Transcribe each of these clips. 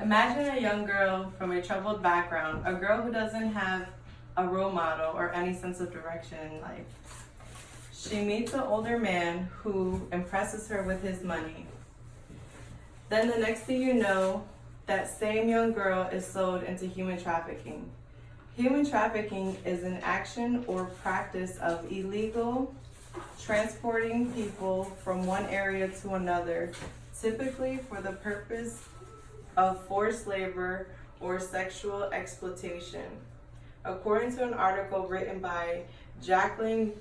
Imagine a young girl from a troubled background, a girl who doesn't have a role model or any sense of direction in life. She meets an older man who impresses her with his money. Then the next thing you know, that same young girl is sold into human trafficking. Human trafficking is an action or practice of illegal transporting people from one area to another, typically for the purpose of forced labor or sexual exploitation. According to an article written by Jacqueline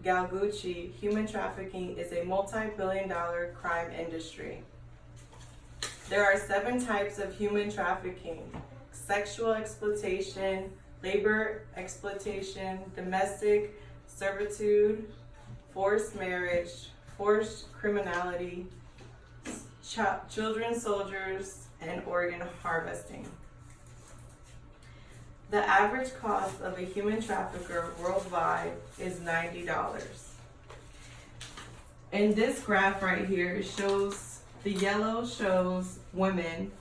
Galgucci, human trafficking is a multi-billion-dollar crime industry. There are 7 types of human trafficking: sexual exploitation, labor exploitation, domestic servitude, forced marriage, forced criminality, children soldiers, and organ harvesting. The average cost of a human trafficker worldwide is $90. In this graph right here, it shows the yellow shows women,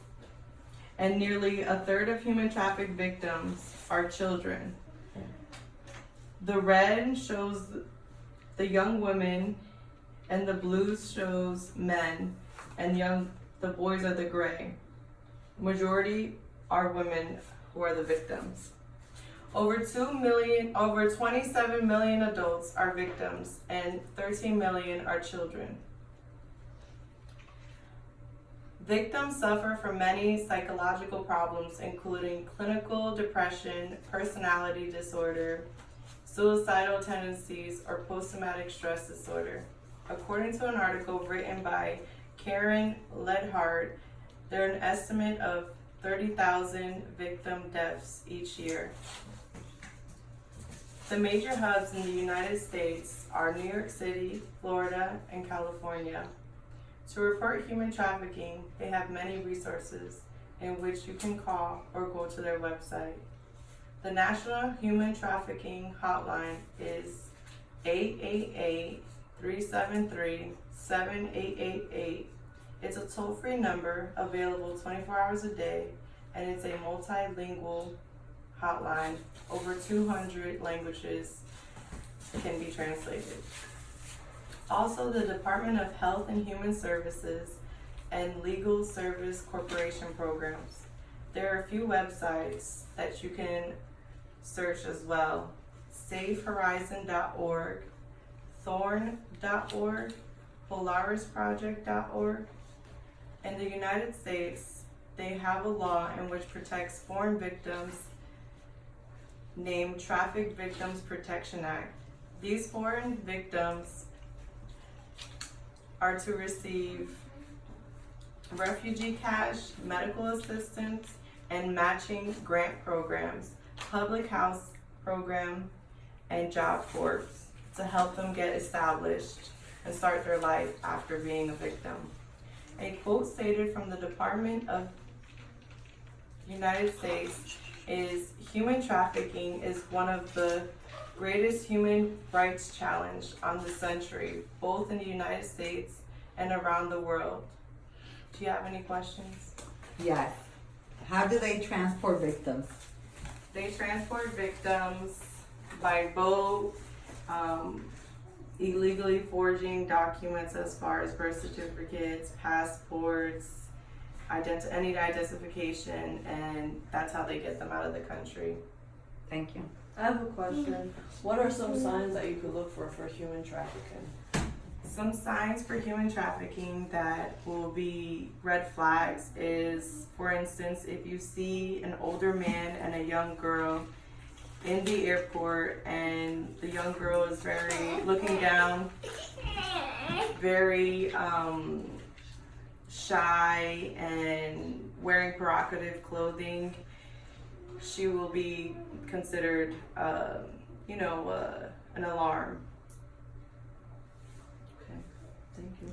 and nearly a third of human traffic victims are children. The red shows the young women, and the blue shows men, and the boys are the gray. Majority are women who are the victims. Over 27 million adults are victims, and 13 million are children. Victims suffer from many psychological problems, including clinical depression, personality disorder, suicidal tendencies, or post-traumatic stress disorder. According to an article written by Karen Ledhart, there are an estimate of 30,000 victim deaths each year. The major hubs in the United States are New York City, Florida, and California. To report human trafficking, they have many resources in which you can call or go to their website. The National Human Trafficking Hotline is 888-373-7888. It's a toll-free number available 24 hours a day, and it's a multilingual hotline. Over 200 languages can be translated. Also, the Department of Health and Human Services and Legal Service Corporation programs. There are a few websites that you can search as well: SafeHorizon.org, Thorn.org, PolarisProject.org. In the United States, they have a law in which protects foreign victims named Traffic Victims Protection Act. These foreign victims are to receive refugee cash, medical assistance, and matching grant programs, public house program, and job corps to help them get established and start their life after being a victim. A quote stated from the Department of United States is, "Human trafficking is one of the greatest human rights challenge on the century, both in the United States and around the world." Do you have any questions? Yes. How do they transport victims? They transport victims by boat, illegally forging documents as far as birth certificates, passports, any identification, and that's how they get them out of the country. Thank you. I have a question. What are some signs that you could look for human trafficking? Some signs for human trafficking that will be red flags is, for instance, if you see an older man and a young girl in the airport, and the young girl is looking down, very shy and wearing provocative clothing, she will be considered, an alarm. Okay, thank you.